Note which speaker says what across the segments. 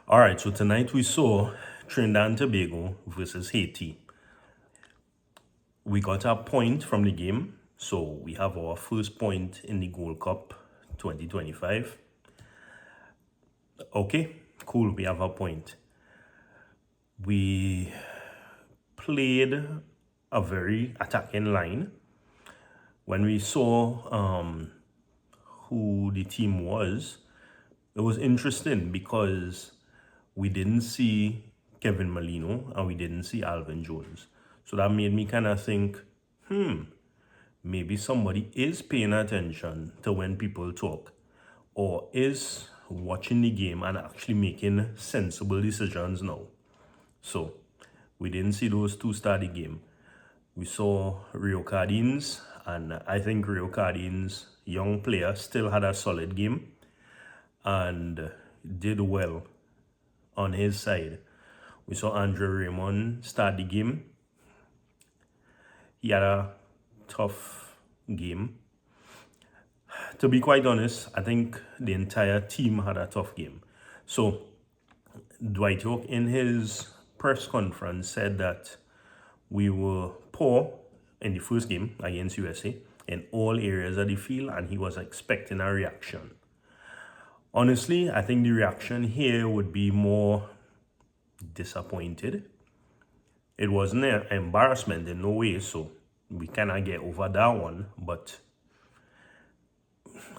Speaker 1: All right, so tonight we saw Trinidad and Tobago versus Haiti. We got a point from the game, so we have our first point in the Goldcup 2025. Okay, cool, we have a point. We played a very attacking line. When we saw who the team was, it was interesting because we didn't see Kevin Molino and we didn't see Alvin Jones. So that made me kind of think, maybe somebody is paying attention to when people talk or is watching the game and actually making sensible decisions now. So we didn't see those two start the game. We saw Rio Cardines, and I think Rio Cardines, young player, still had a solid game and did well on his side. We saw Andre Raymond start the game. He had a tough game. To be quite honest, I think the entire team had a tough game. So Dwight York in his press conference said that we were poor in the first game against USA in all areas of the field, and he was expecting a reaction. Honestly, I think the reaction here would be more disappointed. It wasn't an embarrassment in no way, so we cannot get over that one. But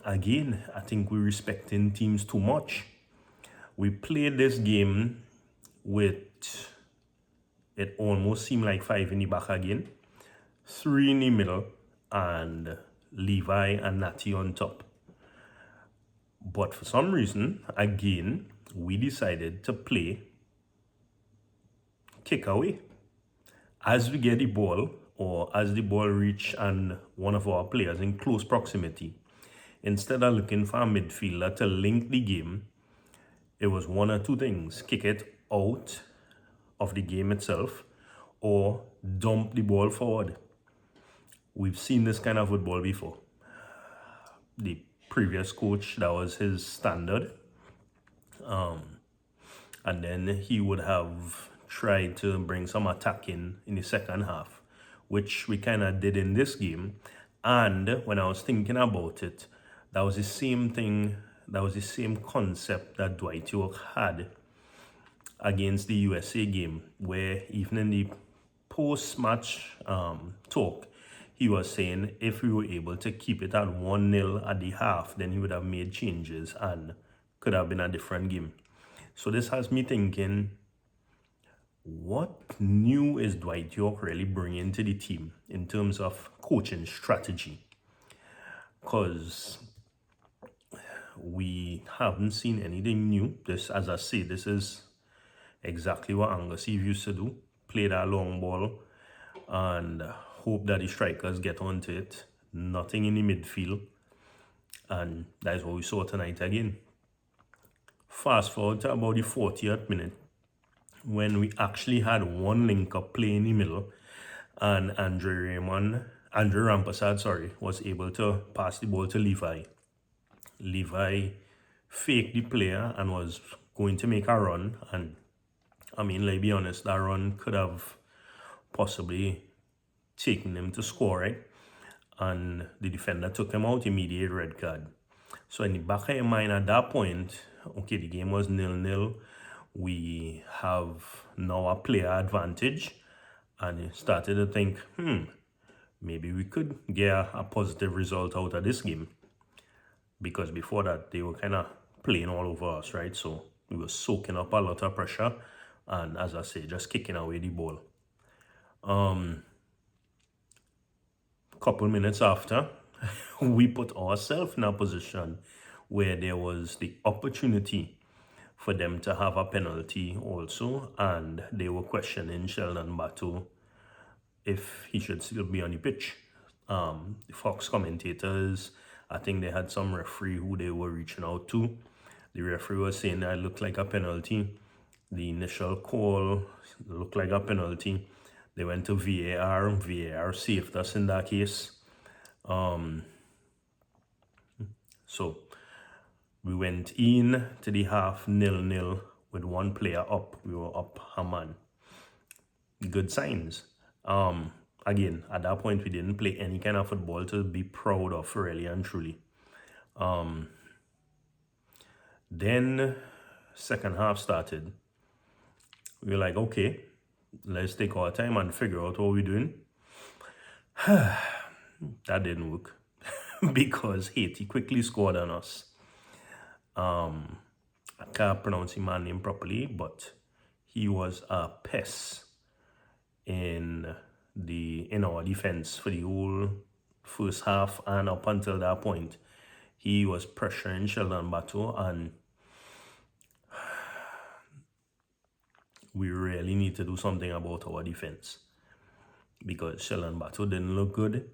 Speaker 1: again, I think we're respecting teams too much. We played this game with, it almost seemed like 5 in the back again, 3 in the middle, and Levi and Natty on top. But for some reason, again, we decided to play kick away. As we get the ball, or as the ball reach and one of our players in close proximity, instead of looking for a midfielder to link the game, it was one or two things: kick it out of the game itself or dump the ball forward. We've seen this kind of football before. The previous coach, that was his standard. And then he would have tried to bring some attack in the second half, which we kind of did in this game. And when I was thinking about it, that was the same thing, that was the same concept that Dwight York had against the USA game, where even in the post-match talk, he was saying if we were able to keep it at 1-0 at the half, then he would have made changes and could have been a different game. So this has me thinking, what new is Dwight York really bringing to the team in terms of coaching strategy? Because we haven't seen anything new. This, as I say, this is exactly what Angus Eve used to do. Play that long ball and hope that the strikers get onto it. Nothing in the midfield. And that is what we saw tonight again. Fast forward to about the 40th minute, when we actually had one link-up play in the middle, and Andre Rampasad, was able to pass the ball to Levi. Levi faked the player and was going to make a run, and I mean, let's be honest, that run could have possibly taken him to score, right? And the defender took him out, immediate red card. So in the back of your mind at that point, okay, the game was 0-0. We have now a player advantage, and you started to think, maybe we could get a positive result out of this game, because before that they were kind of playing all over us, right? So we were soaking up a lot of pressure, and as I say, just kicking away the ball. Couple minutes after, we put ourselves in a position where there was the opportunity for them to have a penalty also, and they were questioning Sheldon Batu if he should still be on the pitch. The Fox commentators, I think they had some referee who they were reaching out to. The referee was saying that it looked like a penalty. The initial call looked like a penalty. They went to VAR. VAR saved us in that case. So we went in to the half 0-0 with one player up. We were up a man. Good signs. Again, at that point, we didn't play any kind of football to be proud of, really and truly. Then second half started. We were like, okay, let's take our time and figure out what we're doing. That didn't work because Haiti quickly scored on us. I can't pronounce his man name properly, but he was a pest in our defense for the whole first half, and up until that point, he was pressuring Sheldon Bato, and we really need to do something about our defense because Sheldon Bato didn't look good.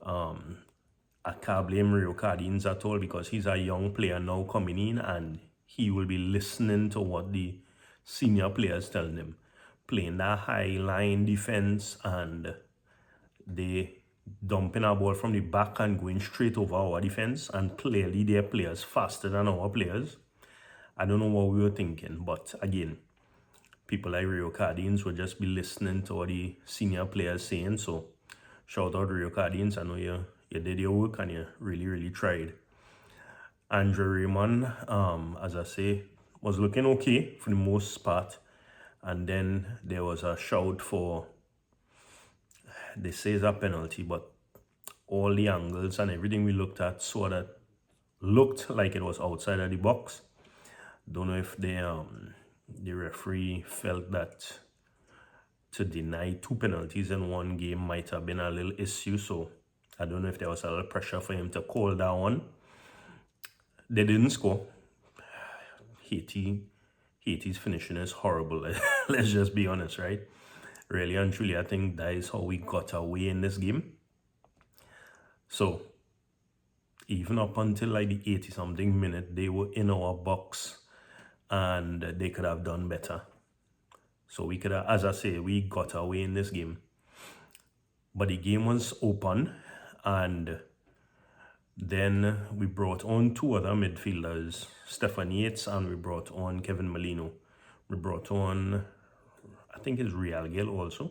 Speaker 1: I can't blame Rio Cardines at all because he's a young player now coming in and he will be listening to what the senior players tell him. Playing that high line defense and they dumping our ball from the back and going straight over our defense, and clearly their players faster than our players. I don't know what we were thinking, but again, people like Rio Cardines will just be listening to what the senior players saying. So shout out Rio Cardines. I know you did your work and you really tried. Andre Raymond, as I say, was looking okay for the most part. And then there was a shout for, they say it's a penalty, but all the angles and everything we looked at saw that looked like it was outside of the box. Don't know if the referee felt that to deny 2 penalties in one game might have been a little issue, so I don't know if there was a little pressure for him to call that one. They didn't score. Haiti's finishing is horrible. Let's just be honest, right? Really and truly, I think that is how we got away in this game. So even up until like the 80-something minute, they were in our box and they could have done better. So we could have, as I say, we got away in this game. But the game was open, and then we brought on 2 other midfielders, Stefan Yates, and we brought on Kevin Molino. We brought on, I think it's Real Gil also,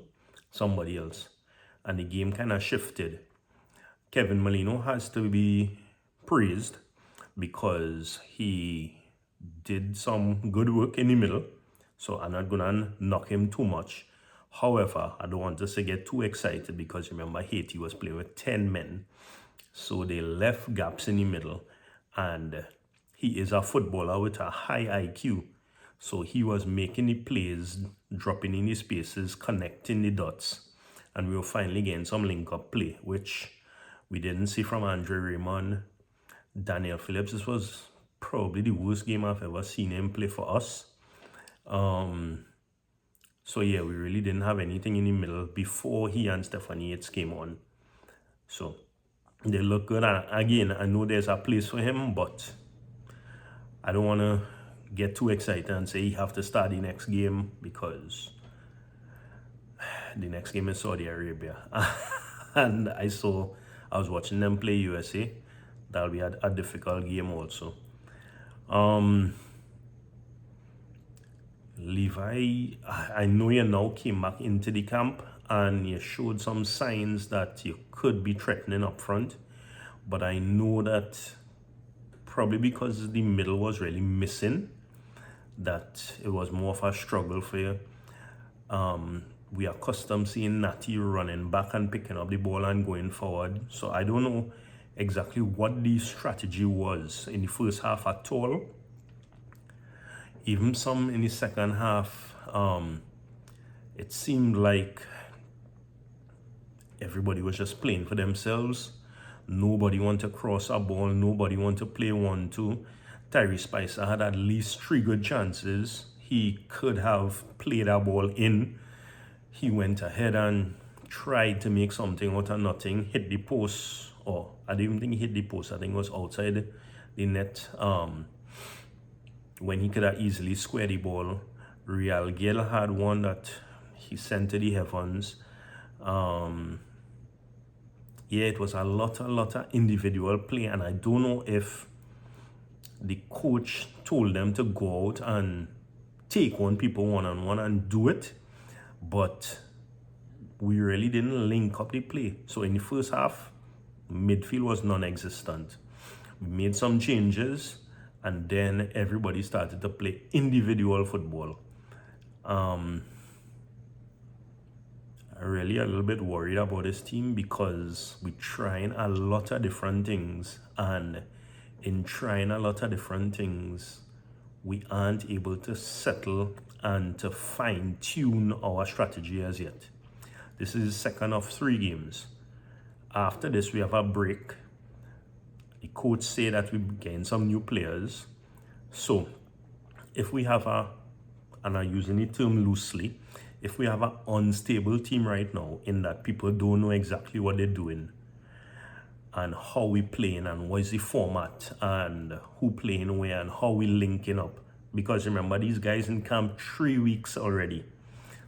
Speaker 1: somebody else. And the game kind of shifted. Kevin Molino has to be praised because he did some good work in the middle. So I'm not gonna knock him too much. However, I don't want us to get too excited because remember Haiti was playing with 10 men. So they left gaps in the middle, and he is a footballer with a high IQ. So he was making the plays, dropping in the spaces, connecting the dots. And we were finally getting some link-up play, which we didn't see from Andre Raymond. Daniel Phillips, this was probably the worst game I've ever seen him play for us. So yeah, we really didn't have anything in the middle before he and Stephanie Yates came on. So they look good. And again, I know there's a place for him, but I don't want to get too excited and say you have to start the next game because the next game is Saudi Arabia. And I was watching them play USA. That'll be a difficult game also. Levi, I know you now came back into the camp and you showed some signs that you could be threatening up front, but I know that probably because the middle was really missing, that it was more of a struggle for you. We are accustomed seeing Natty running back and picking up the ball and going forward, so I don't know exactly what the strategy was in the first half at all. Even some in the second half, it seemed like everybody was just playing for themselves. Nobody wanted to cross a ball. Nobody wanted to play 1-2. Tyree Spicer had at least 3 good chances. He could have played a ball in. He went ahead and tried to make something out of nothing. Hit the post. Or I didn't even think he hit the post. I think it was outside the net. When he could have easily squared the ball. Real Gil had one that he sent to the heavens. Yeah, it was a lot of individual play, and I don't know if the coach told them to go out and take on people one-on-one and do it, but we really didn't link up the play. So in the first half, midfield was non-existent. We made some changes, and then everybody started to play individual football. I'm really a little bit worried about this team because we're trying a lot of different things, and in trying a lot of different things, we aren't able to settle and to fine-tune our strategy as yet. This is the second of 3 games. After this, we have a break. The coach said that we gain some new players. So if we have and I'm using the term loosely, if we have an unstable team right now in that people don't know exactly what they're doing and how we playing and what is the format and who playing where and how we linking up, because remember, these guys in camp 3 weeks already,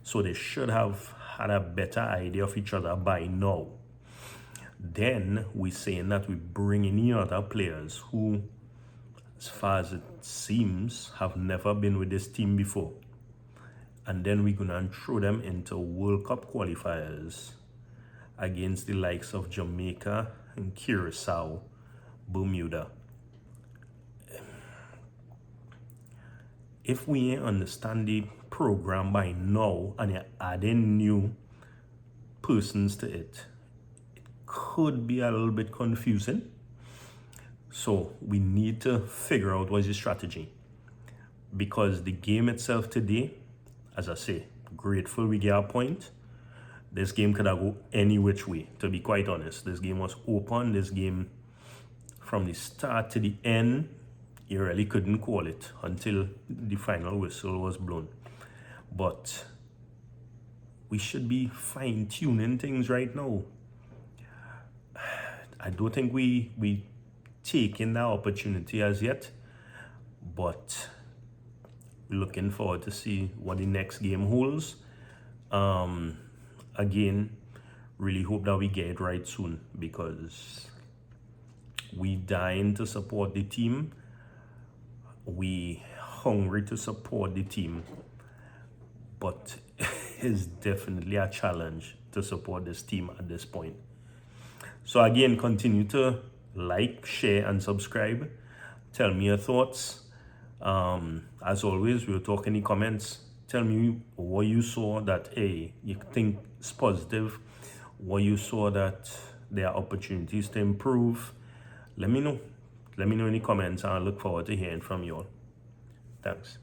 Speaker 1: so they should have had a better idea of each other by now. Then we're saying that we bring in other players who, as far as it seems, have never been with this team before. And then we're going to throw them into World Cup qualifiers against the likes of Jamaica and Curacao, Bermuda. If we ain't understand the program by now and you're adding new persons to it, it could be a little bit confusing. So we need to figure out what is the strategy. Because the game itself today, as I say, grateful we get a point. This game could have go any which way, to be quite honest. This game was open. This game, from the start to the end, you really couldn't call it until the final whistle was blown. But we should be fine-tuning things right now. I don't think we taken that opportunity as yet, but we're looking forward to see what the next game holds. Again, really hope that we get it right soon, because we dying to support the team. We hungry to support the team, but it's definitely a challenge to support this team at this point. So again, continue to like, share, and subscribe. Tell me your thoughts. As always, we'll talk in the comments. Tell me what you saw that you think is positive, what you saw that there are opportunities to improve. Let me know. Let me know in the comments, and I look forward to hearing from you all. Thanks.